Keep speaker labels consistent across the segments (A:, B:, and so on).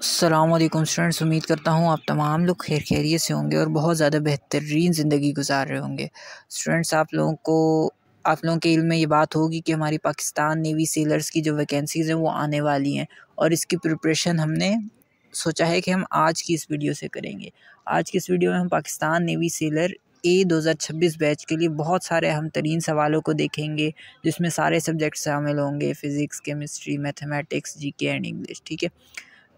A: अस्सलामुअलैकुम स्टूडेंट्स, उम्मीद करता हूँ आप तमाम लोग खैरियत से होंगे और बहुत ज़्यादा बेहतरीन ज़िंदगी गुजार रहे होंगे। स्टूडेंट्स, आप लोगों के इल्म में ये बात होगी कि हमारी पाकिस्तान नेवी सेलर्स की जो वैकेंसीज़ हैं वो आने वाली हैं और इसकी प्रिपरेशन हमने सोचा है कि हम आज की इस वीडियो से करेंगे। आज की इस वीडियो में हम पाकिस्तान नेवी सेलर ए 2026 बैच के लिए बहुत सारे अहम तरीन सवालों को देखेंगे, जिसमें सारे सब्जेक्ट शामिल होंगे: physics, chemistry, mathematics, GK and English. ठीक है,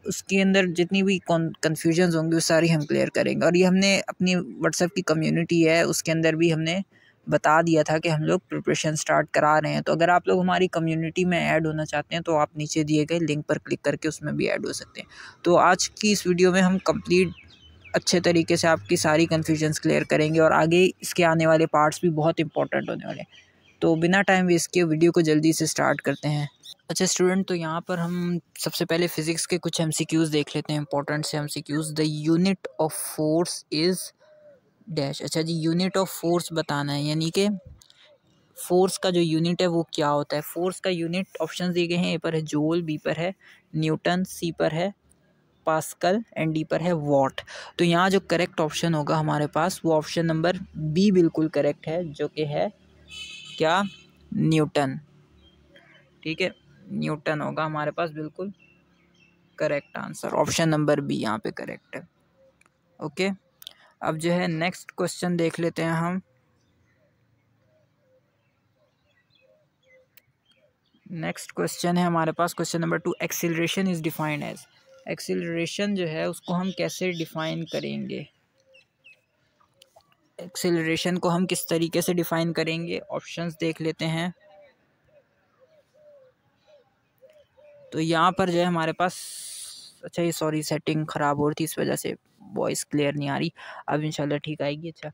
A: उसके अंदर जितनी भी कन्फ्यूजन्स होंगी वो सारी हम क्लियर करेंगे। और ये हमने अपनी व्हाट्सएप की कम्युनिटी है उसके अंदर भी हमने बता दिया था कि हम लोग प्रिपरेशन स्टार्ट करा रहे हैं। तो अगर आप लोग हमारी कम्युनिटी में ऐड होना चाहते हैं तो आप नीचे दिए गए लिंक पर क्लिक करके उसमें भी ऐड हो सकते हैं। तो आज की इस वीडियो में हम कंप्लीट अच्छे तरीके से आपकी सारी कन्फ्यूजन्स क्लियर करेंगे और आगे इसके आने वाले पार्ट्स भी बहुत इंपॉर्टेंट होने वाले हैं। तो बिना टाइम वेस्ट किए वीडियो को जल्दी से स्टार्ट करते हैं। अच्छा स्टूडेंट, तो यहाँ पर हम सबसे पहले फ़िज़िक्स के कुछ एमसीक्यूज़ देख लेते हैं, इंपॉर्टेंट से MCQs. The unit of force is dash. अच्छा जी, यूनिट ऑफ फोर्स बताना है, यानी कि फोर्स का जो यूनिट है वो क्या होता है। फोर्स का यूनिट ऑप्शन दिए गए हैं, ए पर है जूल, बी पर है न्यूटन, सी पर है पास्कल एंड डी पर है वॉट। तो यहाँ जो करेक्ट ऑप्शन होगा हमारे पास वो ऑप्शन नंबर बी बिल्कुल करेक्ट है, जो कि है क्या, न्यूटन। ठीक है, न्यूटन होगा हमारे पास बिल्कुल correct answer. Option number B यहाँ पे करेक्ट है। ओके, अब जो है नेक्स्ट क्वेश्चन देख लेते हैं हम। नेक्स्ट क्वेश्चन है हमारे पास question number 2। Acceleration is defined as. Acceleration जो है उसको हम कैसे डिफाइन करेंगे, एक्सीलरेशन को हम किस तरीके से डिफाइन करेंगे, ऑप्शंस देख लेते हैं। तो यहाँ पर जो है हमारे पास, अच्छा ये सॉरी सेटिंग ख़राब हो रही थी इस वजह से वॉइस क्लियर नहीं आ रही, अब इंशाल्लाह ठीक आएगी। अच्छा,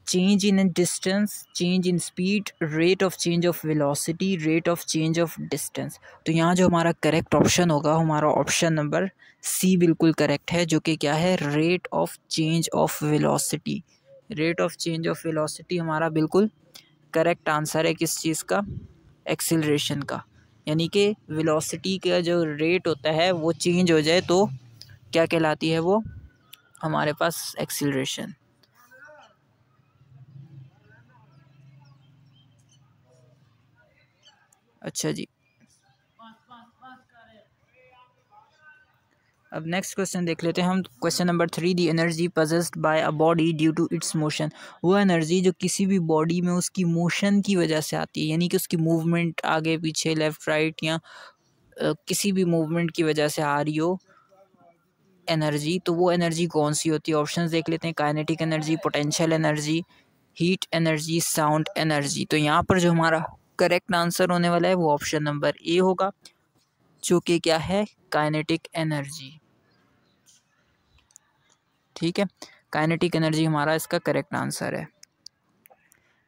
A: change in distance, change in speed, rate of change of velocity, rate of change of distance. तो यहाँ जो हमारा करेक्ट ऑप्शन होगा हमारा ऑप्शन नंबर सी बिल्कुल करेक्ट है, जो कि क्या है, rate of change of velocity. Rate of change of velocity हमारा बिल्कुल करेक्ट आंसर है किस चीज़ का, एक्सीलरेशन का। यानी कि वेलोसिटी का जो रेट होता है वो चेंज हो जाए तो क्या कहलाती है वो, हमारे पास एक्सीलरेशन। अच्छा जी, अब नेक्स्ट क्वेश्चन देख लेते हैं हम। Question number 3। The energy possessed by a body due to its motion. वो एनर्जी जो किसी भी बॉडी में उसकी मोशन की वजह से आती है, यानी कि उसकी मूवमेंट आगे पीछे लेफ़्ट राइट या किसी भी मूवमेंट की वजह से आ रही हो एनर्जी, तो वो एनर्जी कौन सी होती है। ऑप्शंस देख लेते हैं। Kinetic energy, potential energy, heat energy, sound energy. तो यहाँ पर जो हमारा करेक्ट आंसर होने वाला है वो ऑप्शन नंबर ए होगा, जो कि क्या है, काइनेटिक एनर्जी। ठीक है, काइनेटिक एनर्जी हमारा इसका करेक्ट आंसर है।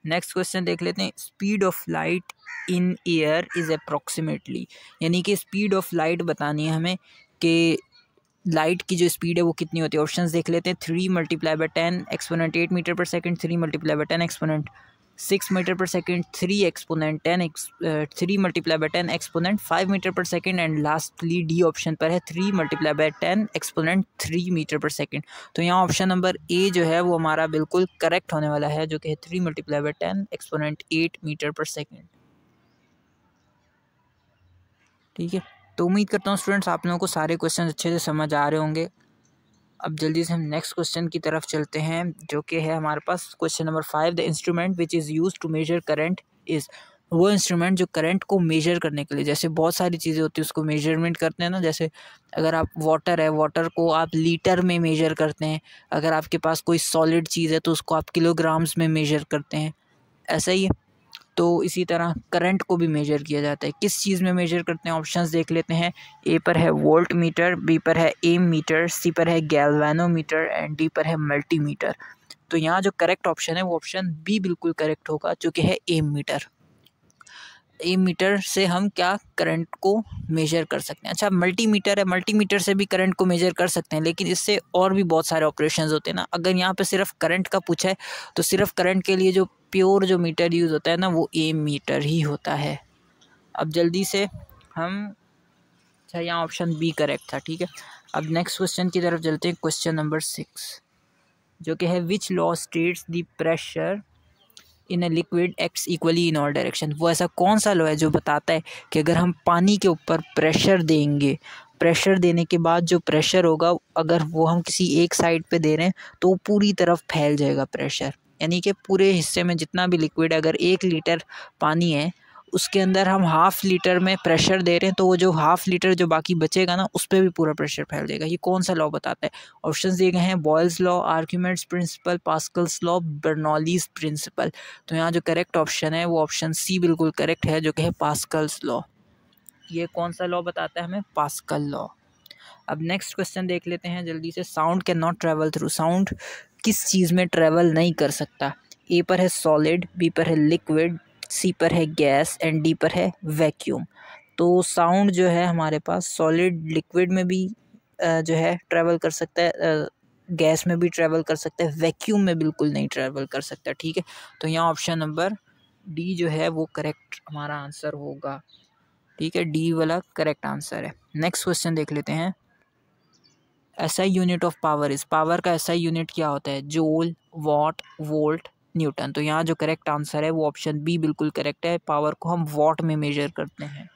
A: नेक्स्ट क्वेश्चन देख लेते हैं। Speed of light in air is approximately, यानी कि स्पीड ऑफ लाइट बतानी है हमें कि लाइट की जो स्पीड है वो कितनी होती है। ऑप्शंस देख लेते हैं। 3 × 10 एक्सपोनेंट 8 मीटर पर सेकंड, 3 × 10 एक्सपोनेंट 6 मीटर पर सेकंड, 3 एक्सपोनेंट 3 × 10 एक्सपोनेंट 5 मीटर पर second and lastly D option पर है 3 × 10 एक्सपोनेंट 3 मीटर पर सेकंड। तो यहाँ ऑप्शन नंबर ए जो है वो हमारा बिल्कुल करेक्ट होने वाला है, जो कि है 3 × 10 एक्सपोनेंट 8 मीटर पर सेकंड। ठीक है, तो उम्मीद करता हूँ स्टूडेंट्स आप लोगों को सारे क्वेश्चन अच्छे से समझ आ रहे होंगे। अब जल्दी से हम नेक्स्ट क्वेश्चन की तरफ चलते हैं, जो कि है हमारे पास question number 5। The instrument which is use to measure current is. वो इंस्ट्रूमेंट जो करंट को मेजर करने के लिए, जैसे बहुत सारी चीज़ें होती है उसको मेजरमेंट करते हैं ना, जैसे अगर आप वाटर है, वाटर को आप लीटर में मेजर करते हैं। अगर आपके पास कोई सॉलिड चीज़ है तो उसको आप किलोग्राम्स में मेजर करते हैं, ऐसा ही है। तो इसी तरह करंट को भी मेजर किया जाता है। किस चीज़ में मेजर करते हैं, ऑप्शंस देख लेते हैं। ए पर है वोल्ट मीटर, बी पर है एम मीटर, सी पर है गैल्वेनोमीटर एंड डी पर है मल्टीमीटर। तो यहाँ जो करेक्ट ऑप्शन है वो ऑप्शन बी बिल्कुल करेक्ट होगा, जो कि है एम मीटर। एम मीटर से हम क्या, करंट को मेजर कर सकते हैं। अच्छा, मल्टीमीटर है, मल्टीमीटर से भी करंट को मेजर कर सकते हैं, लेकिन इससे और भी बहुत सारे ऑपरेशंस होते हैं ना। अगर यहाँ पे सिर्फ करंट का पूछा है तो सिर्फ करंट के लिए जो प्योर जो मीटर यूज़ होता है ना वो एम मीटर ही होता है। अब जल्दी से हम अच्छा, यहाँ ऑप्शन बी करेक्ट था। ठीक है, अब नेक्स्ट क्वेश्चन की तरफ चलते हैं। क्वेश्चन नंबर 6 जो कि है which law states the pressure in a liquid acts equally in all direction. वो ऐसा कौन सा लॉ है जो बताता है कि अगर हम पानी के ऊपर प्रेशर देंगे, प्रेशर देने के बाद जो प्रेशर होगा अगर वो हम किसी एक साइड पे दे रहे हैं तो पूरी तरफ फैल जाएगा प्रेशर, यानी कि पूरे हिस्से में जितना भी लिक्विड, अगर 1 लीटर पानी है उसके अंदर हम हाफ़ लीटर में प्रेशर दे रहे हैं तो वो जो हाफ़ लीटर जो बाकी बचेगा ना उस पर भी पूरा प्रेशर फैल जाएगा। ये कौन सा लॉ बताता है? ऑप्शंस दिए गए हैं Boyle's law, Archimedes principle, Pascal's law, Bernoulli's principle. तो यहाँ जो करेक्ट ऑप्शन है वो ऑप्शन सी बिल्कुल करेक्ट है, जो कि है पास्कल्स लॉ। ये कौन सा लॉ बताता है हमें? Pascal law. अब नेक्स्ट क्वेश्चन देख लेते हैं जल्दी से। Sound can not travel through. Sound किस चीज़ में ट्रेवल नहीं कर सकता? ए पर है सॉलिड, बी पर है लिक्विड, सी पर है गैस एंड डी पर है वैक्यूम। तो साउंड जो है हमारे पास सॉलिड, लिक्विड में भी जो है ट्रेवल कर सकता है, गैस में भी ट्रेवल कर सकता है, वैक्यूम में बिल्कुल नहीं ट्रेवल कर सकता। ठीक है, तो यहाँ ऑप्शन नंबर डी जो है वो करेक्ट हमारा आंसर होगा। ठीक है, डी वाला करेक्ट आंसर है। नेक्स्ट क्वेश्चन देख लेते हैं। SI unit of power is. Power का एसआई यूनिट क्या होता है? Joule, what, volt, Newton. तो यहाँ जो करेक्ट आंसर है वो ऑप्शन बी बिल्कुल करेक्ट है। पावर को हम वॉट में मेजर करते हैं।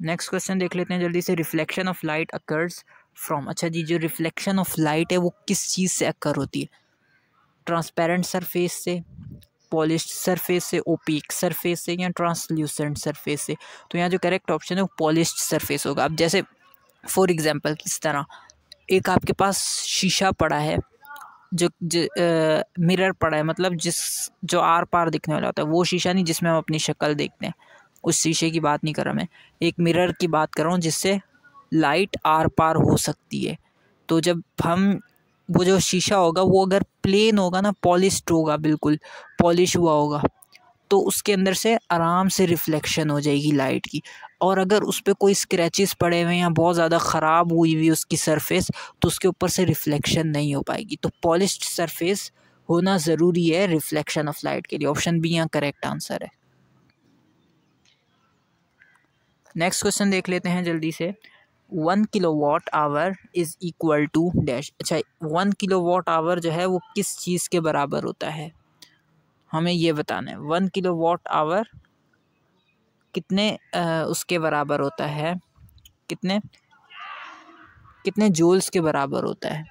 A: नेक्स्ट क्वेश्चन देख लेते हैं जल्दी से। Reflection of light occurs from. अच्छा जी, जो रिफ्लेक्शन ऑफ लाइट है वो किस चीज़ से अकर होती है? ट्रांसपेरेंट सरफेस से, पॉलिश्ड सरफेस से, ओपीक सरफेस से, या ट्रांसल्यूसेंट सरफेस से। तो यहाँ जो करेक्ट ऑप्शन है वो पॉलिश्ड सरफेस होगा। अब जैसे फॉर एग्जांपल किस तरह, एक आपके पास शीशा पड़ा है, जो मिरर पड़ा है, मतलब जो आर पार दिखने वाला होता है, वो शीशा नहीं जिसमें हम अपनी शक्ल देखते हैं, उस शीशे की बात नहीं कर रहा मैं, एक मिरर की बात कर रहा हूँ जिससे लाइट आर पार हो सकती है। तो जब हम वो जो शीशा होगा वो अगर प्लेन होगा ना, पॉलिश्ड होगा, बिल्कुल पॉलिश हुआ होगा, तो उसके अंदर से आराम से रिफ्लेक्शन हो जाएगी लाइट की। और अगर उस पर कोई स्क्रैचेस पड़े हुए हैं या बहुत ज़्यादा ख़राब हुई हुई उसकी सरफेस, तो उसके ऊपर से रिफ्लेक्शन नहीं हो पाएगी। तो पॉलिश्ड सरफेस होना ज़रूरी है रिफ्लेक्शन ऑफ लाइट के लिए। ऑप्शन बी यहाँ करेक्ट आंसर है। नेक्स्ट क्वेश्चन देख लेते हैं जल्दी से। 1 kilowatt hour is equal to dash. अच्छा, 1 किलोवाट आवर जो है वो किस चीज़ के बराबर होता है, हमें ये बताना है। 1 किलोवाट आवर कितने उसके बराबर होता है, कितने कितने जूल्स के बराबर होता है?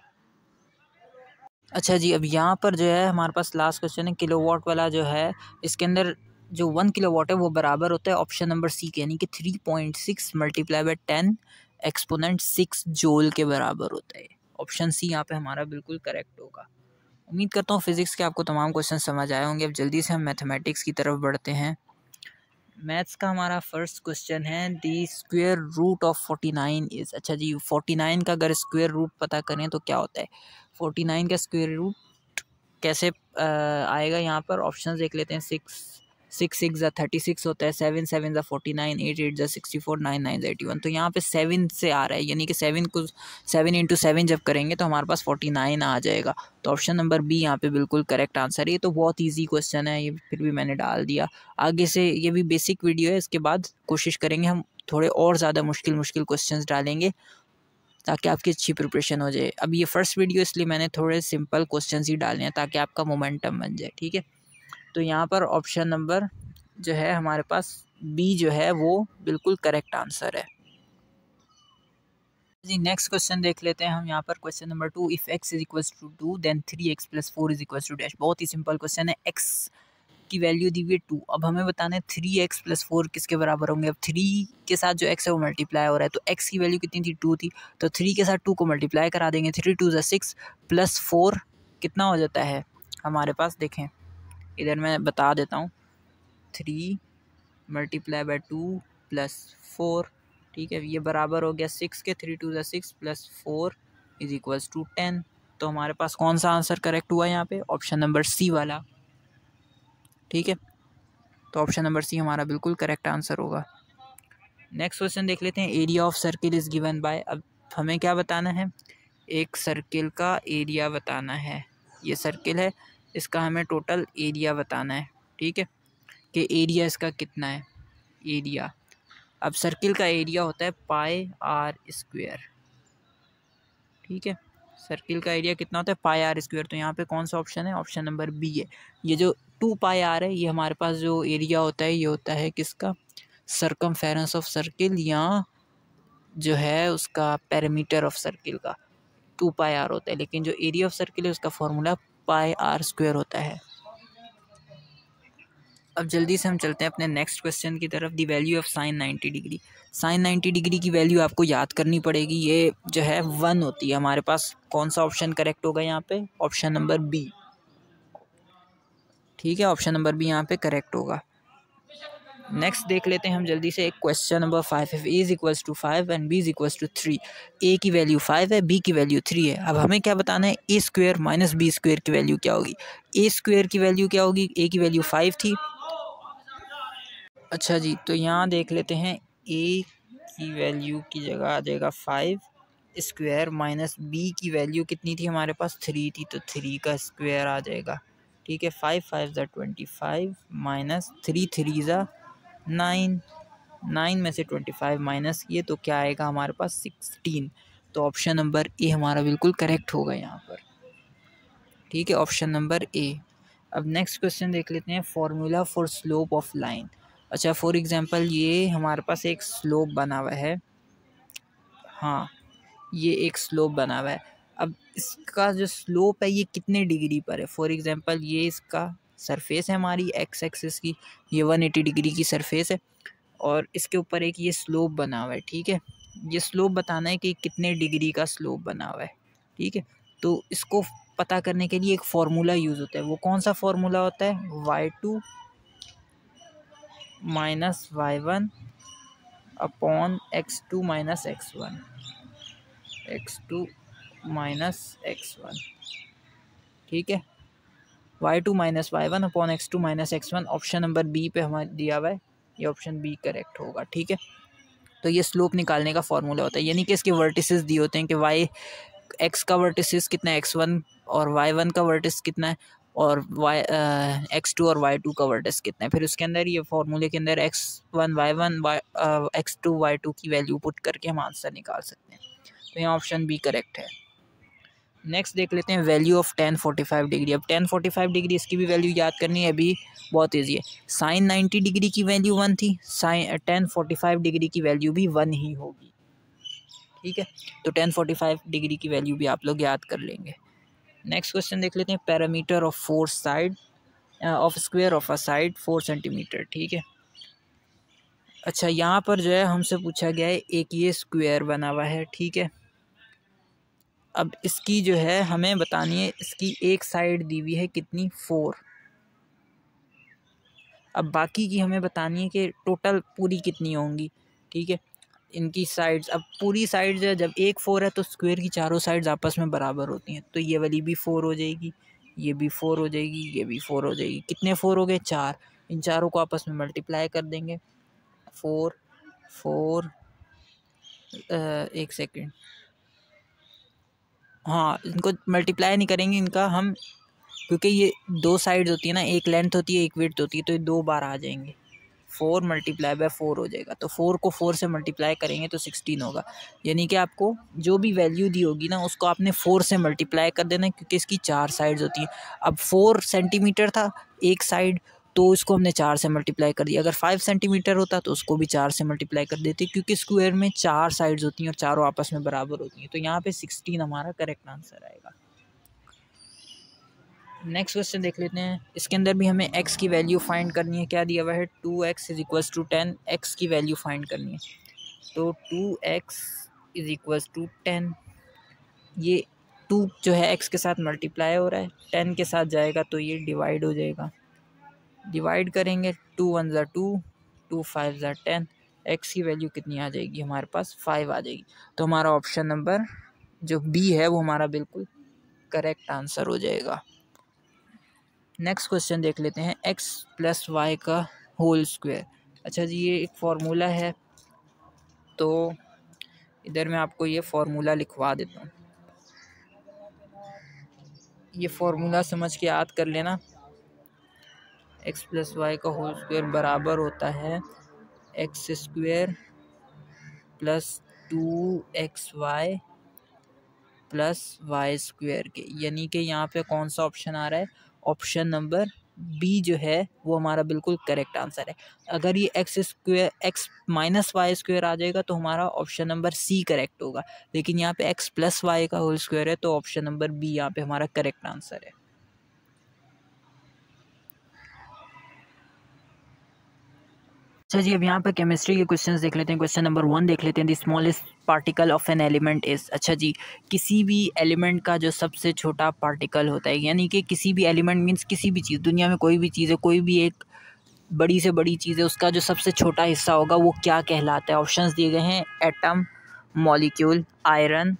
A: अच्छा जी, अब यहाँ पर जो है हमारे पास लास्ट क्वेश्चन है किलोवाट वाला जो है, इसके अंदर जो 1 किलोवाट है वो बराबर होता है ऑप्शन नंबर सी के, यानी कि 3.6 मल्टीप्लाई बाय 10 एक्सपोनेंट 6 जूल के बराबर होता है। ऑप्शन सी यहाँ पे हमारा बिल्कुल करेक्ट होगा। उम्मीद करता हूँ फिजिक्स के आपको तमाम क्वेश्चन समझ आए होंगे। अब जल्दी से हम मैथमेटिक्स की तरफ बढ़ते हैं। मैथ्स का हमारा फर्स्ट क्वेश्चन है दी स्क्वायर रूट ऑफ 49 इज़। अच्छा जी, 49 का अगर स्क्वायर रूट पता करें तो क्या होता है? 49 का स्क्वायर रूट कैसे आएगा? यहाँ पर ऑप्शन देख लेते हैं। 6 6 ज़ा 36 होता है, 7 7 ज़ा 49, 8 8 ज़ा 64, 9 9 ज़ा 81। तो यहाँ पे 7 से आ रहा है, यानी कि 7 को 7 इंटू 7 जब करेंगे तो हमारे पास 49 आ जाएगा। तो ऑप्शन नंबर बी यहाँ पे बिल्कुल करेक्ट आंसर है। ये तो बहुत ईजी क्वेश्चन है, ये फिर भी मैंने डाल दिया। आगे से ये भी बेसिक वीडियो है, इसके बाद कोशिश करेंगे हम थोड़े और ज़्यादा मुश्किल क्वेश्चंस डालेंगे ताकि आपकी अच्छी प्रिपरेशन हो जाए। अब ये फर्स्ट वीडियो इसलिए मैंने थोड़े सिंपल क्वेश्चंस ही डाले हैं ताकि आपका मोमेंटम बन जाए। ठीक है, तो यहाँ पर ऑप्शन नंबर जो है हमारे पास बी जो है वो बिल्कुल करेक्ट आंसर है जी। नेक्स्ट क्वेश्चन देख लेते हैं हम यहाँ पर। Question number 2, if x is equals to 2 then 3x plus 4 is equals to dash. बहुत ही सिंपल क्वेश्चन है। x की वैल्यू दी हुई है 2, अब हमें बताना है 3x प्लस 4 किसके बराबर होंगे। अब 3 के साथ जो x है वो मल्टीप्लाई हो रहा है, तो x की वैल्यू कितनी थी? 2 थी, तो 3 के साथ 2 को मल्टीप्लाई करा देंगे। 3 2 ज़ा 6 प्लस 4 कितना हो जाता है हमारे पास? देखें इधर मैं बता देता हूँ। 3 मल्टीप्लाई बाय 2 प्लस 4, ठीक है, ये बराबर हो गया 6 के। 3 2 ज़ा 6 प्लस 4 इज इक्वल्स टू 10। तो हमारे पास कौन सा आंसर करेक्ट हुआ यहाँ पे? ऑप्शन नंबर सी वाला। ठीक है, तो ऑप्शन नंबर सी हमारा बिल्कुल करेक्ट आंसर होगा। नेक्स्ट क्वेश्चन देख लेते हैं। Area of circle is given by. अब हमें क्या बताना है? एक सर्किल का एरिया बताना है। ये सर्किल है, इसका हमें टोटल एरिया बताना है। ठीक है, कि एरिया इसका कितना है। एरिया अब सर्किल का एरिया होता है पाई आर स्क्वायर, ठीक है। सर्किल का एरिया कितना होता है? पाई आर स्क्वायर। तो यहाँ पे कौन सा ऑप्शन है? ऑप्शन नंबर बी है। ये जो 2 पाई आर है, ये हमारे पास जो एरिया होता है ये होता है किसका? सरकमफेरेंस ऑफ सर्किल, या जो है उसका पेरीमीटर ऑफ सर्किल का 2 पाई आर होता है। लेकिन जो एरिया ऑफ सर्किल है उसका फॉर्मूला पाई आर स्क्वायर होता है। अब जल्दी से हम चलते हैं अपने नेक्स्ट क्वेश्चन की तरफ। The value of sine 90 degree. Sine 90 degree की वैल्यू आपको याद करनी पड़ेगी। ये जो है 1 होती है हमारे पास। कौन सा ऑप्शन करेक्ट होगा यहाँ पे? ऑप्शन नंबर बी, ठीक है। ऑप्शन नंबर बी यहाँ पे करेक्ट होगा। नेक्स्ट देख लेते हैं हम जल्दी से। एक क्वेश्चन नंबर 5 है। A is equals to 5 and B is equals to 3। A की वैल्यू 5 है, बी की वैल्यू 3 है। अब हमें क्या बताना है? ए स्क्वायर माइनस बी स्क्वायर की वैल्यू क्या होगी? ए स्क्वायर की वैल्यू क्या होगी? ए की वैल्यू 5 थी। अच्छा जी, तो यहाँ देख लेते हैं। ए की वैल्यू की जगह आ जाएगा 5 स्क्वायर, माइनस बी की वैल्यू कितनी थी हमारे पास? 3 थी, तो 3 का स्क्वायर आ जाएगा, ठीक है। 5 5 ज़ा 25 माइनस 3 3 ज़ा 9, 9 में से 25 माइनस किए तो क्या आएगा हमारे पास? 16। तो ऑप्शन नंबर ए हमारा बिल्कुल करेक्ट होगा यहाँ पर, ठीक है। Option number A. अब नेक्स्ट क्वेश्चन देख लेते हैं। Formula for slope of line. अच्छा, फॉर एग्जांपल ये हमारे पास एक स्लोप बना हुआ है, हाँ, ये एक स्लोप बना हुआ है। अब इसका जो स्लोप है ये कितने डिग्री पर है? फॉर एग्जांपल ये इसका सरफेस है हमारी एक्स एक्सिस की, ये 180 डिग्री की सरफेस है, और इसके ऊपर एक ये स्लोप बना हुआ है, ठीक है। ये स्लोप बताना है कि कितने डिग्री का स्लोप बना हुआ है, ठीक है। तो इसको पता करने के लिए एक फार्मूला यूज़ होता है। वो कौन सा फार्मूला होता है? y2 minus y1 upon x2 minus x1, x2 minus x1, ठीक है। y2 minus y1 upon x2 minus x1। Option number B पे हमारे दिया हुआ है, ये ऑप्शन बी करेक्ट होगा, ठीक है। तो ये स्लोप निकालने का फॉर्मूला होता है, यानी कि इसके वर्टिसेस दिए होते हैं कि y एक्स का वर्टिसेस कितना है x1, और y1 का वर्टिस कितना है, और x2 और y2 का वर्टिस कितना है। फिर उसके अंदर ये फॉर्मूले के अंदर x1 y1 x2 y2 की वैल्यू पुट करके हम आंसर निकाल सकते हैं। तो यहाँ ऑप्शन बी करेक्ट है। नेक्स्ट देख लेते हैं वैल्यू ऑफ tan 45 डिग्री। अब tan 45 डिग्री इसकी भी वैल्यू याद करनी है, अभी बहुत ईजी है। साइन 90 डिग्री की वैल्यू 1 थी, साइन tan 45 डिग्री की वैल्यू भी 1 ही होगी, ठीक है। तो tan 45 डिग्री की वैल्यू भी आप लोग याद कर लेंगे। नेक्स्ट क्वेश्चन देख लेते हैं। Parameter of 4 side of square of a side 4 centimetre, ठीक है। अच्छा, यहाँ पर जो है हमसे पूछा गया है एक ये स्क्वायर बना हुआ है, ठीक है। अब इसकी जो है हमें बतानी है, इसकी एक साइड दी हुई है कितनी? 4। अब बाकी की हमें बतानी है कि टोटल पूरी कितनी होंगी, ठीक है। इनकी साइड्स, अब पूरी साइड जो है, जब एक 4 है तो स्क्वायर की चारों साइड्स आपस में बराबर होती हैं, तो ये वाली भी 4 हो जाएगी, ये भी 4 हो जाएगी, ये भी 4 हो जाएगी। कितने 4 हो गए? 4। इन चारों को आपस में मल्टीप्लाई कर देंगे। 4 4 एक सेकेंड, हाँ, इनको मल्टीप्लाई नहीं करेंगे, इनका हम, क्योंकि ये 2 साइड्स होती है ना, एक लेंथ होती है एक विड्थ होती है, तो ये 2 बार आ जाएंगे। 4 मल्टीप्लाई बाय 4 हो जाएगा, तो 4 को 4 से मल्टीप्लाई करेंगे तो 16 होगा। यानी कि आपको जो भी वैल्यू दी होगी ना उसको आपने 4 से मल्टीप्लाई कर देना, क्योंकि इसकी 4 साइड्स होती हैं। अब 4 सेंटीमीटर था एक साइड, तो इसको हमने 4 से मल्टीप्लाई कर दिया। अगर 5 सेंटीमीटर होता तो उसको भी 4 से मल्टीप्लाई कर देते, क्योंकि स्क्वायर में 4 साइड्स होती हैं और चारों आपस में बराबर होती हैं। तो यहाँ पे 16 हमारा करेक्ट आंसर आएगा। नेक्स्ट क्वेश्चन देख लेते हैं। इसके अंदर भी हमें x की वैल्यू फाइंड करनी है। क्या दिया हुआ है? 2x is equals to 10। x की वैल्यू फाइंड करनी है, तो 2x इज इक्वल्स टू 10। ये 2 जो है x के साथ मल्टीप्लाई हो रहा है, 10 के साथ जाएगा तो ये डिवाइड हो जाएगा। डिवाइड करेंगे, 2 1 ज़ा 2, 2 5 ज़ा 10। x की वैल्यू कितनी आ जाएगी हमारे पास? 5 आ जाएगी। तो हमारा ऑप्शन नंबर जो बी है वो हमारा बिल्कुल करेक्ट आंसर हो जाएगा। नेक्स्ट क्वेश्चन देख लेते हैं। x प्लस वाई का होल स्क्वायर। अच्छा जी, ये एक फार्मूला है, तो इधर मैं आपको ये फार्मूला लिखवा देता हूँ। ये फार्मूला समझ के याद कर लेना। x प्लस वाई का होल स्क्वायर बराबर होता है x square plus 2xy plus y square के, यानी कि यहाँ पे कौन सा ऑप्शन आ रहा है? ऑप्शन नंबर बी जो है वो हमारा बिल्कुल करेक्ट आंसर है। अगर ये x माइनस वाई स्क्वेयर आ जाएगा तो हमारा ऑप्शन नंबर सी करेक्ट होगा, लेकिन यहाँ पे x प्लस वाई का होल स्क्वेयर है तो ऑप्शन नंबर बी यहाँ पे हमारा करेक्ट आंसर है। अच्छा जी, अब यहाँ पर केमिस्ट्री के क्वेश्चंस देख लेते हैं। क्वेश्चन नंबर 1 देख लेते हैं। The smallest particle of an element is. अच्छा जी, किसी भी एलिमेंट का जो सबसे छोटा पार्टिकल होता है, यानी कि किसी भी एलिमेंट मीन्स किसी भी चीज़, दुनिया में कोई भी चीज़ है, कोई भी एक बड़ी से बड़ी चीज़ है, उसका जो सबसे छोटा हिस्सा होगा वो क्या कहलाता है? ऑप्शंस दिए गए हैं एटम, मॉलिक्यूल, आयरन,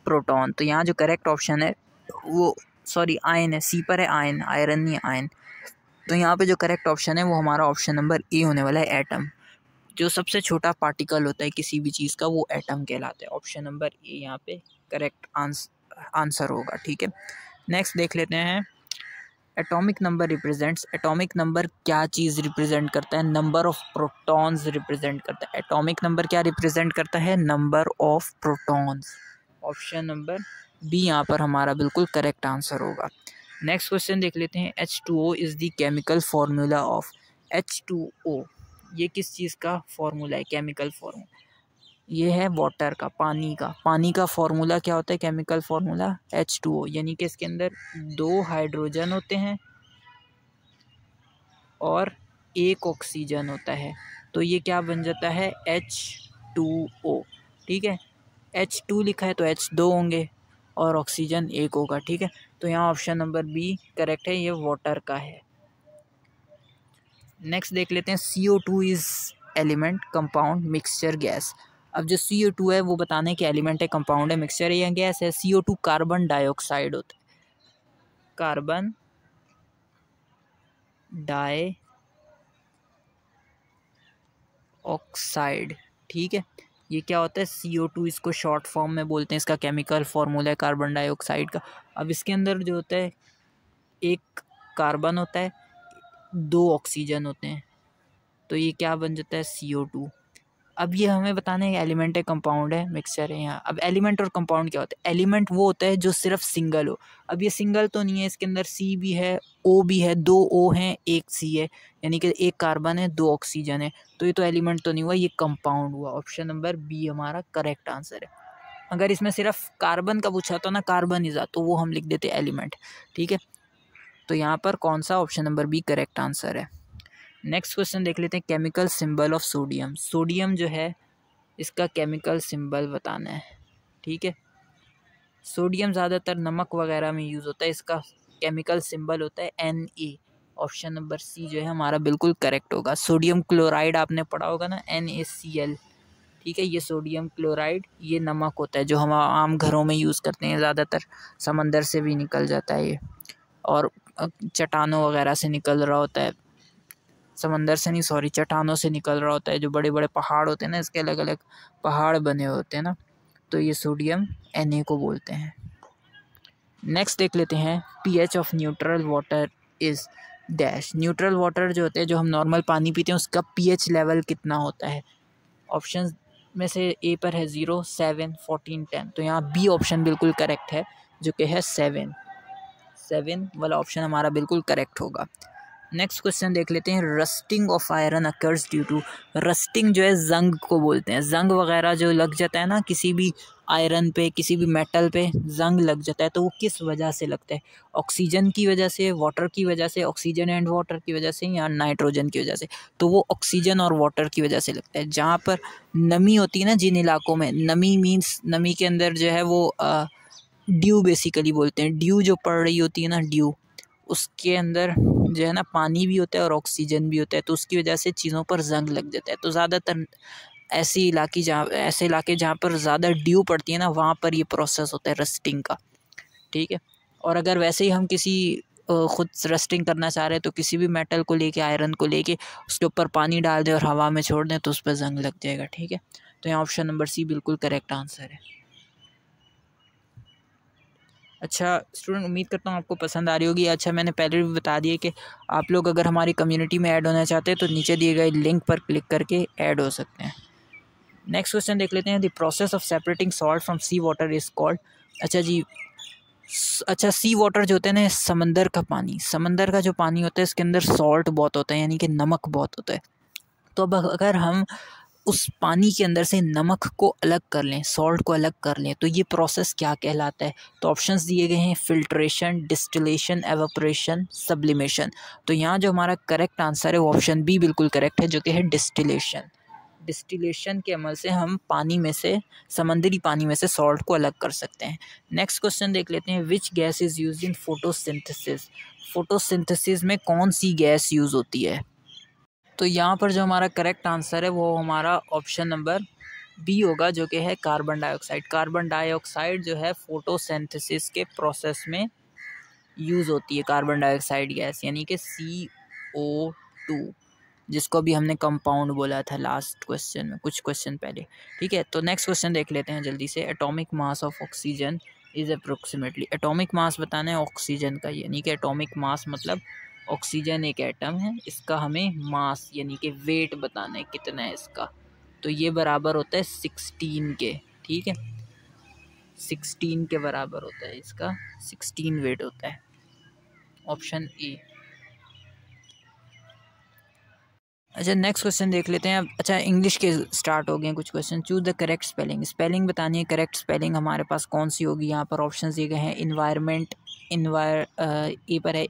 A: प्रोटॉन। तो यहाँ जो करेक्ट ऑप्शन है वो आयन है, सी पर है आयन, आयरन नहीं आयन। तो यहाँ पे जो करेक्ट ऑप्शन है वो हमारा ऑप्शन नंबर ए होने वाला है, एटम। जो सबसे छोटा पार्टिकल होता है किसी भी चीज़ का वो एटम कहलाता है। ऑप्शन नंबर ए यहाँ पे करेक्ट आंसर होगा। ठीक है, नेक्स्ट देख लेते हैं। Atomic number represents. Atomic number क्या चीज़ रिप्रेजेंट करता है? नंबर ऑफ प्रोटॉन्स रिप्रेजेंट करता है। एटॉमिक नंबर क्या रिप्रेजेंट करता है? Number of protons. Option number B यहाँ पर हमारा बिल्कुल करेक्ट आंसर होगा। नेक्स्ट क्वेश्चन देख लेते हैं। H2O is the chemical formula of. H2O ये किस चीज़ का फार्मूला है? केमिकल फार्मूला ये है वाटर का, पानी का। पानी का फार्मूला क्या होता है? केमिकल फार्मूला H2O, यानी कि इसके अंदर 2 हाइड्रोजन होते हैं और 1 ऑक्सीजन होता है, तो ये क्या बन जाता है? H2O। ठीक है, H2 लिखा है तो H2 होंगे और ऑक्सीजन 1 होगा। ठीक है, तो यहाँ ऑप्शन नंबर बी करेक्ट है, ये वाटर का है। नेक्स्ट देख लेते हैं। CO2 is element, compound, mixture, gas. अब जो CO2 है वो बताने के एलिमेंट है, कंपाउंड है, मिक्सचर है या गैस है? CO2 कार्बन डाइऑक्साइड होता है, कार्बन डाइऑक्साइड। ठीक है, ये क्या होता है? CO2, इसको शॉर्ट फॉर्म में बोलते हैं, इसका केमिकल फार्मूला है कार्बन डाइऑक्साइड का। अब इसके अंदर जो होता है, 1 कार्बन होता है, 2 ऑक्सीजन होते हैं, तो ये क्या बन जाता है? CO2। अब ये हमें बताना है एलिमेंट है, कंपाउंड है, मिक्सचर है। यहाँ अब एलिमेंट और कंपाउंड क्या होता है? एलिमेंट वो होता है जो सिर्फ सिंगल हो। अब ये सिंगल तो नहीं है, इसके अंदर C भी है, O भी है, 2 O हैं, 1 C है, यानी कि 1 कार्बन है, 2 ऑक्सीजन है, तो ये तो एलिमेंट तो नहीं हुआ, ये कंपाउंड हुआ। ऑप्शन नंबर बी हमारा करेक्ट आंसर है। अगर इसमें सिर्फ कार्बन का पूछा तो ना, कार्बन इज़ा, तो वो हम लिख देते एलिमेंट। ठीक है, तो यहाँ पर कौन सा? Option number B correct answer है। नेक्स्ट क्वेश्चन देख लेते हैं। Chemical symbol of sodium. Sodium जो है इसका केमिकल सिंबल बताना है। ठीक है, सोडियम ज़्यादातर नमक वगैरह में यूज़ होता है, इसका केमिकल सिंबल होता है Na। ऑप्शन नंबर सी जो है हमारा बिल्कुल करेक्ट होगा। सोडियम क्लोराइड आपने पढ़ा होगा ना, NaCl। ठीक है, ये सोडियम क्लोराइड ये नमक होता है जो हम आम घरों में यूज़ करते हैं, ज़्यादातर समंदर से भी निकल जाता है ये, और चट्टानों वगैरह से निकल रहा होता है, समंदर से नहीं चट्टानों से निकल रहा होता है। जो बड़े बड़े पहाड़ होते हैं ना, इसके अलग अलग पहाड़ बने होते हैं ना, तो ये सोडियम Na को बोलते हैं। नेक्स्ट देख लेते हैं। pH of neutral water is dash. Neutral water जो होते हैं, जो हम नॉर्मल पानी पीते हैं, उसका pH लेवल कितना होता है? ऑप्शन में से ए पर है 0, 7, 14, 10, तो यहाँ बी ऑप्शन बिल्कुल करेक्ट है, जो कि है 7 वाला ऑप्शन हमारा बिल्कुल करेक्ट होगा। नेक्स्ट क्वेश्चन देख लेते हैं। Rusting of iron occurs due to. Rusting जो है जंग को बोलते हैं, जंग वगैरह जो लग जाता है ना किसी भी आयरन पे, किसी भी मेटल पे जंग लग जाता है, तो वो किस वजह से लगता है? ऑक्सीजन की वजह से, वाटर की वजह से, ऑक्सीजन एंड वाटर की वजह से, या नाइट्रोजन की वजह से? तो वो ऑक्सीजन और वाटर की वजह से लगता है। जहाँ पर नमी होती है ना, जिन इलाकों में नमी मीन्स, नमी के अंदर जो है वो ड्यू बेसिकली बोलते हैं, ड्यू जो पड़ रही होती है ना, ड्यू, उसके अंदर जो है ना पानी भी होता है और ऑक्सीजन भी होता है, तो उसकी वजह से चीज़ों पर जंग लग जाता है। तो ज़्यादातर ऐसे इलाके जहाँ पर ज़्यादा ड्यू पड़ती है ना, वहाँ पर ये प्रोसेस होता है रस्टिंग का। ठीक है, और अगर वैसे ही हम किसी खुद रस्टिंग करना चाह रहे हैं, तो किसी भी मेटल को लेके, आयरन को लेके उसके ऊपर पानी डाल दें और हवा में छोड़ दें, तो उस पर जंग लग जाएगा। ठीक है, तो यहाँ ऑप्शन नंबर सी बिल्कुल करेक्ट आंसर है। अच्छा स्टूडेंट, उम्मीद करता हूँ आपको पसंद आ रही होगी। अच्छा, मैंने पहले भी बता दिया कि आप लोग अगर हमारी कम्युनिटी में ऐड होना चाहते हैं तो नीचे दिए गए लिंक पर क्लिक करके ऐड हो सकते हैं। नेक्स्ट क्वेश्चन देख लेते हैं, the process of separating salt from sea water is called. अच्छा जी, अच्छा सी वाटर जो होता है ना, समंदर का पानी, समंदर का जो पानी होता है इसके अंदर सॉल्ट बहुत होता है, यानी कि नमक बहुत होता है। तो अब अगर हम उस पानी के अंदर से नमक को अलग कर लें, सॉल्ट को अलग कर लें, तो ये प्रोसेस क्या कहलाता है? तो ऑप्शंस दिए गए हैं, फिल्ट्रेशन, डिस्टिलेशन, एवापोरेशन, सब्लिमेशन। तो यहाँ जो हमारा करेक्ट आंसर है वो ऑप्शन बी बिल्कुल करेक्ट है, जो कि है डिस्टिलेशन। डिस्टिलेशन के अमल से हम पानी में से, समंदरी पानी में से सॉल्ट को अलग कर सकते हैं। नेक्स्ट क्वेश्चन देख लेते हैं, which gas is used in photosynthesis. Photosynthesis में कौन सी गैस यूज़ होती है? तो यहाँ पर जो हमारा करेक्ट आंसर है वो हमारा ऑप्शन नंबर बी होगा, जो कि है कार्बन डाइऑक्साइड। कार्बन डाइऑक्साइड जो है फोटोसिंथेसिस के प्रोसेस में यूज़ होती है, कार्बन डाइऑक्साइड गैस, यानी कि CO2, जिसको भी हमने कंपाउंड बोला था लास्ट क्वेश्चन में, कुछ क्वेश्चन पहले। ठीक है, तो नेक्स्ट क्वेश्चन देख लेते हैं जल्दी से। Atomic mass of oxygen is approximately. Atomic mass बताना है ऑक्सीजन का, यानी कि एटॉमिक मास मतलब ऑक्सीजन एक एटम है, इसका हमें मास यानी कि वेट बताना है कितना है इसका। तो ये बराबर होता है 16 के। ठीक है, 16 के बराबर होता है इसका, 16 वेट होता है, ऑप्शन ए। अच्छा नेक्स्ट क्वेश्चन देख लेते हैं अब। अच्छा इंग्लिश के स्टार्ट हो गए हैं कुछ question. Choose the correct spelling. Spelling बतानी है, करेक्ट स्पेलिंग हमारे पास कौन सी होगी? यहाँ पर ऑप्शन दिए गए हैं, इन्वायरमेंट, ए पर है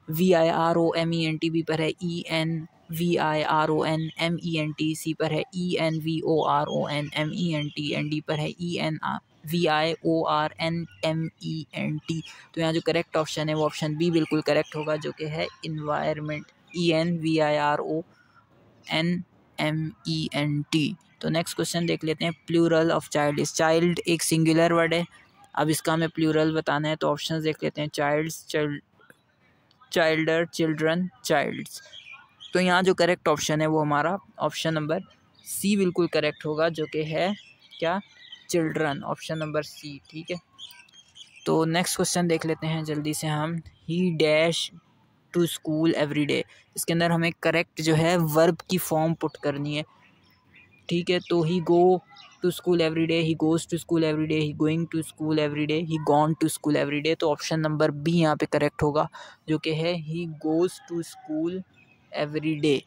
A: ENVIROMENT, बी पर है ENVIRONMENT, सी पर है ENVORONMENT, एंड डी पर है ENVIORNMENT। तो यहाँ जो करेक्ट ऑप्शन है वो ऑप्शन बी बिल्कुल करेक्ट होगा, जो कि है इन्वायरमेंट, ENVIRONMENT। तो नेक्स्ट क्वेश्चन देख लेते हैं, plural of child is. Child एक सिंगुलर वर्ड है, अब इसका हमें प्लूरल बताना है, तो ऑप्शंस देख लेते हैं, चाइल्ड्स, चाइल्डर, चिल्ड्रन, चाइल्ड्स। तो यहाँ जो करेक्ट ऑप्शन है वो हमारा ऑप्शन नंबर सी बिल्कुल करेक्ट होगा, जो कि है क्या? Children, option number C. ठीक है, तो नेक्स्ट क्वेश्चन देख लेते हैं जल्दी से हम। He dash to school every day, इसके अंदर हमें करेक्ट जो है वर्ब की फॉर्म पुट करनी है। ठीक है, तो he go to school every day, he goes to school every day, he going to school every day, he gone to school every day. तो ऑप्शन नंबर बी यहाँ पे करेक्ट होगा, जो कि है he goes to school every day.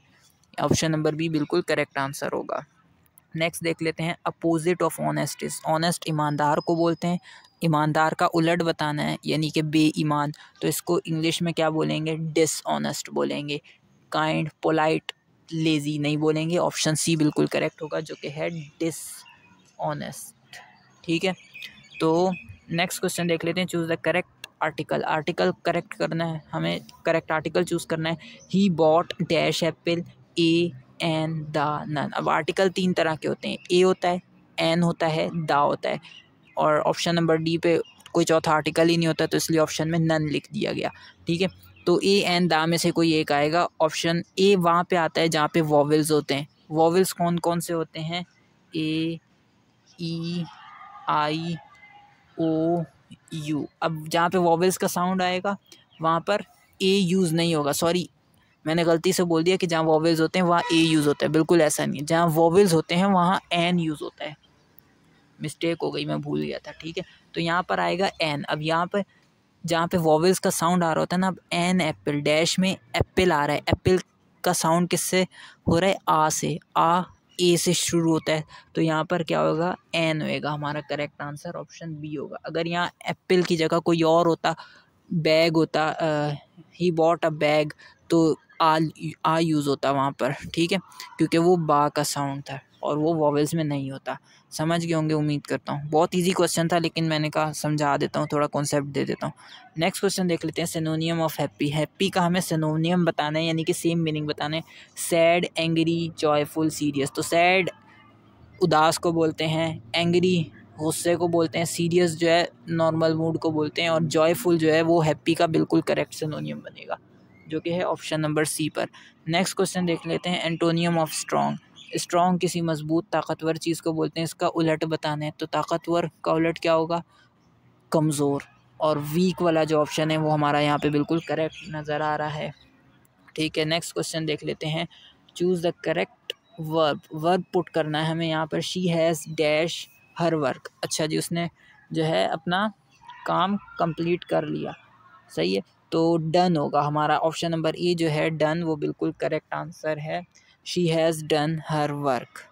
A: Option number B बिल्कुल correct answer होगा। Next देख लेते हैं, opposite of honest is. Honest ईमानदार को बोलते हैं, ईमानदार का उलट बताना है यानी कि बेईमान, तो इसको इंग्लिश में क्या बोलेंगे? डिसऑनेस्ट बोलेंगे। काइंड, पोलाइट, लेजी नहीं बोलेंगे, ऑप्शन सी बिल्कुल करेक्ट होगा, जो कि है डिसऑनेस्ट। ठीक है, तो नेक्स्ट क्वेश्चन देख लेते हैं, choose the correct article. Article correct करना है हमें, करेक्ट आर्टिकल चूज़ करना है। He bought dash apple, a, an, the, none. अब आर्टिकल 3 तरह के होते हैं, ए होता है, एन होता है, द होता है, और ऑप्शन नंबर डी पे कोई चौथा आर्टिकल ही नहीं होता, तो इसलिए ऑप्शन में नन लिख दिया गया। ठीक है, तो ए, एन, द में से कोई एक आएगा। ऑप्शन ए वहाँ पे आता है जहाँ पे वॉवेल्स होते हैं। वॉवेल्स कौन कौन से होते हैं? ए, ई, आई, ओ, यू। अब जहाँ पे वॉवेल्स का साउंड आएगा वहाँ पर ए यूज़ नहीं होगा, सॉरी मैंने गलती से बोल दिया कि जहाँ वॉवेल्स होते हैं वहाँ ए यूज़ होता है, बिल्कुल ऐसा नहीं है। जहाँ वॉवेल्स होते हैं वहाँ एन यूज़ होता है, मिस्टेक हो गई, मैं भूल गया था। ठीक है, तो यहाँ पर आएगा एन। अब यहाँ पर जहाँ पे वॉवेल्स का साउंड आ रहा होता है ना, अब एन एप्पल, डैश में एप्पल आ रहा है, एप्पल का साउंड किससे हो रहा है? आ से। आ ए से शुरू होता है, तो यहाँ पर क्या होगा? एन होएगा। हमारा करेक्ट आंसर ऑप्शन बी होगा। अगर यहाँ एप्पल की जगह कोई और होता, बैग होता, ही बॉट अ बैग, तो आ यूज़ होता वहाँ पर। ठीक है, क्योंकि वो बा का साउंड था और वो वॉवेल्स में नहीं होता। समझ गए होंगे उम्मीद करता हूँ। बहुत इजी क्वेश्चन था, लेकिन मैंने कहा समझा देता हूँ, थोड़ा कॉन्सेप्ट दे देता हूँ। नेक्स्ट क्वेश्चन देख लेते हैं, सिनोनियम ऑफ हैप्पी। हैप्पी का हमें सिनोनियम बताना है, यानी कि सेम मीनिंग बताना है। Sad, angry, joyful, serious. तो सैड उदास को बोलते हैं, एंग्री गुस्से को बोलते हैं, सीरियस जो है नॉर्मल मूड को बोलते हैं, और जॉयफुल जो है वो हैप्पी का बिल्कुल करेक्ट सिनोनियम बनेगा, जो कि है ऑप्शन नंबर सी पर। नेक्स्ट क्वेश्चन देख लेते हैं, एंटोनियम ऑफ स्ट्रॉन्ग। स्ट्रॉन्ग किसी मजबूत ताकतवर चीज़ को बोलते हैं, इसका उलट बताना है, तो ताकतवर का उलट क्या होगा? कमज़ोर। और वीक वाला जो ऑप्शन है वो हमारा यहाँ पे बिल्कुल करेक्ट नज़र आ रहा है। ठीक है, नेक्स्ट क्वेश्चन देख लेते हैं, choose the correct verb put करना है हमें यहाँ पर। She has dash her work. अच्छा जी, उसने जो है अपना काम कंप्लीट कर लिया। सही है, तो डन होगा हमारा ऑप्शन नंबर ए जो है डन, वो बिल्कुल करेक्ट आंसर है। She has done her work.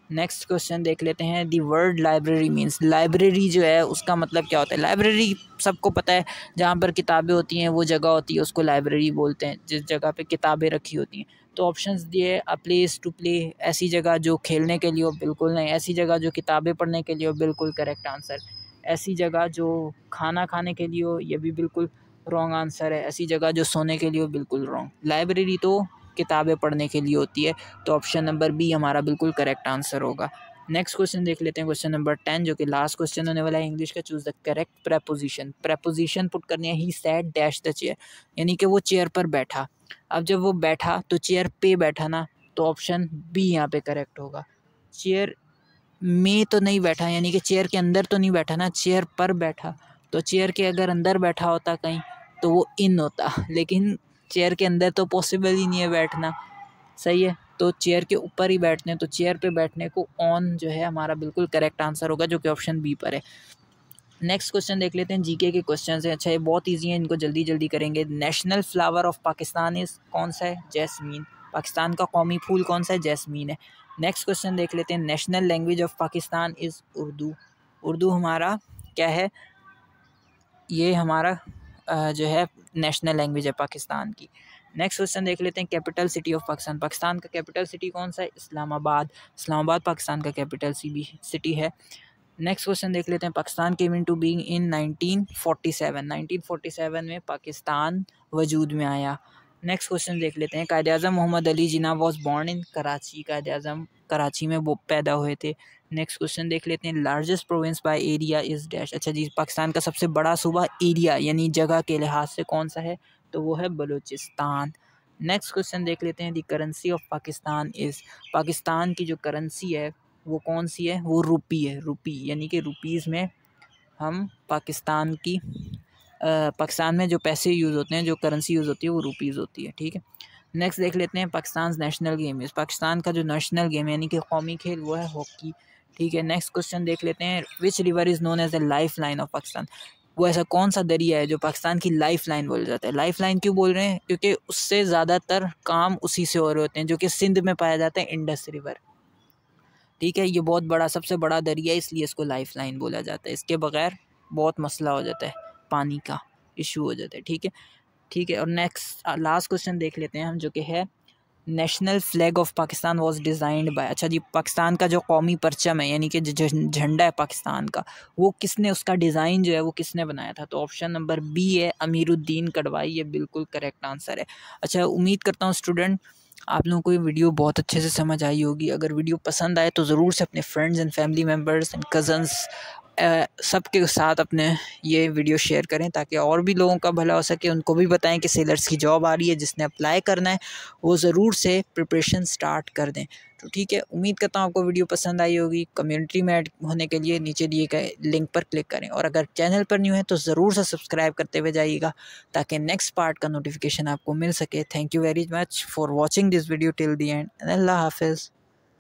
A: Next question देख लेते हैं। The word library means, library जो है उसका मतलब क्या होता है। लाइब्रेरी सबको पता है, जहाँ पर किताबें होती हैं वो जगह होती है, उसको लाइब्रेरी बोलते हैं, जिस जगह पे किताबें रखी होती हैं। तो ऑप्शंस दिए, अ प्लेस टू प्ले, ऐसी जगह जो खेलने के लिए हो, बिल्कुल नहीं। ऐसी जगह जो किताबें पढ़ने के लिए हो, बिल्कुल करेक्ट आंसर। ऐसी जगह जो खाना खाने के लिए हो, ये भी बिल्कुल रॉन्ग आंसर है। ऐसी जगह जो सोने के लिए हो, बिल्कुल रॉन्ग। लाइब्रेरी तो किताबें पढ़ने के लिए होती है, तो ऑप्शन नंबर बी हमारा बिल्कुल करेक्ट आंसर होगा। नेक्स्ट क्वेश्चन देख लेते हैं, क्वेश्चन नंबर 10 जो कि लास्ट क्वेश्चन होने वाला है इंग्लिश का। Choose the correct preposition. Preposition put करनी है। He sat dash the chair, यानी कि वो चेयर पर बैठा। अब जब वो बैठा तो चेयर पे बैठा ना, तो ऑप्शन बी यहाँ पे करेक्ट होगा। चेयर में तो नहीं बैठा, यानी कि चेयर के अंदर तो नहीं बैठा ना, चेयर पर बैठा। तो चेयर के अगर अंदर बैठा होता कहीं तो वो इन होता, लेकिन चेयर के अंदर तो पॉसिबल ही नहीं है बैठना। सही है, तो चेयर के ऊपर ही बैठते हैं, तो चेयर पे बैठने को ऑन जो है हमारा बिल्कुल करेक्ट आंसर होगा, जो कि ऑप्शन बी पर है। नेक्स्ट क्वेश्चन देख लेते हैं, जीके के क्वेश्चन हैं। अच्छा, ये बहुत ईजी है, इनको जल्दी जल्दी करेंगे। National flower of Pakistan is, कौन सा है? जैस्मीन। पाकिस्तान का कौमी फूल कौन सा है? जैस्मीन है। नेक्स्ट क्वेश्चन देख लेते हैं, national language of Pakistan is Urdu. Urdu हमारा क्या है? ये हमारा जो है नेशनल लैंग्वेज है पाकिस्तान की। नेक्स्ट क्वेश्चन देख लेते हैं, capital city of Pakistan. Pakistan का कैपिटल सिटी कौन सा है? इस्लामाबाद। इस्लामाबाद पाकिस्तान का कैपिटल सिटी है। नेक्स्ट क्वेश्चन देख लेते हैं, पाकिस्तान केम इन टू बीइंग इन 1947। 1947 में पाकिस्तान वजूद में आया। नेक्स्ट क्वेश्चन देख लेते हैं, कायद आज़म Mohammad Ali Jinnah was born in Karachi. कायद आज़म कराची में वो पैदा हुए थे। नेक्स्ट क्वेश्चन देख लेते हैं, largest province by area is dash. अच्छा जी, पाकिस्तान का सबसे बड़ा सूबा एरिया यानी जगह के लिहाज से कौन सा है? तो वो है बलूचिस्तान। नेक्स्ट क्वेश्चन देख लेते हैं, दी currency of Pakistan is. Pakistan की जो करेंसी है वो कौन सी है? वो रुपी है। रुपी यानी कि रुपीज़ में हम पाकिस्तान में जो पैसे यूज़ होते हैं, जो करेंसी यूज़ होती है, वो रुपीज़ होती है। ठीक है, नेक्स्ट देख लेते हैं, पाकिस्तान नेशनल गेम इस। पाकिस्तान का जो नेशनल गेम यानी कि कौमी खेल वो है हॉकी। ठीक है, नेक्स्ट क्वेश्चन देख लेते हैं, which river is known as the life line of Pakistan. वो ऐसा कौन सा दरिया है जो पाकिस्तान की लाइफ लाइन बोला जाता है? लाइफ लाइन क्यों बोल रहे हैं? क्योंकि उससे ज़्यादातर काम उसी से हो रहे होते हैं, जो कि सिंध में पाया जाता है, इंडस रिवर। ठीक है, ये बहुत बड़ा, सबसे बड़ा दरिया है, इसलिए इसको लाइफ लाइन बोला जाता है। इसके बगैर बहुत मसला हो जाता है, पानी का इशू हो जाता है। ठीक है, ठीक है। और नेक्स्ट लास्ट क्वेश्चन देख लेते हैं हम, जो कि है, national flag of Pakistan was designed by. अच्छा जी, पाकिस्तान का जो कौमी परचम है यानी कि झंडा है पाकिस्तान का, वो किसने, उसका डिज़ाइन जो है वो किसने बनाया था? तो ऑप्शन नंबर बी है अमीरुद्दीन कड़वाई, ये बिल्कुल करेक्ट आंसर है। अच्छा, उम्मीद करता हूँ स्टूडेंट आप लोगों को ये वीडियो बहुत अच्छे से समझ आई होगी। अगर वीडियो पसंद आए तो ज़रूर से अपने friends and family members and cousins सबके साथ अपने ये वीडियो शेयर करें, ताकि और भी लोगों का भला हो सके। उनको भी बताएं कि सेलर्स की जॉब आ रही है, जिसने अप्लाई करना है वो ज़रूर से प्रिपरेशन स्टार्ट कर दें। तो ठीक है, उम्मीद करता हूँ आपको वीडियो पसंद आई होगी। कम्युनिटी में ऐड होने के लिए नीचे दिए गए लिंक पर क्लिक करें, और अगर चैनल पर न्यू है तो ज़रूर से सब्सक्राइब करते हुए जाइएगा, ताकि नेक्स्ट पार्ट का नोटिफिकेशन आपको मिल सके। Thank you very much for watching this video till the end. अल्लाह हाफिज़।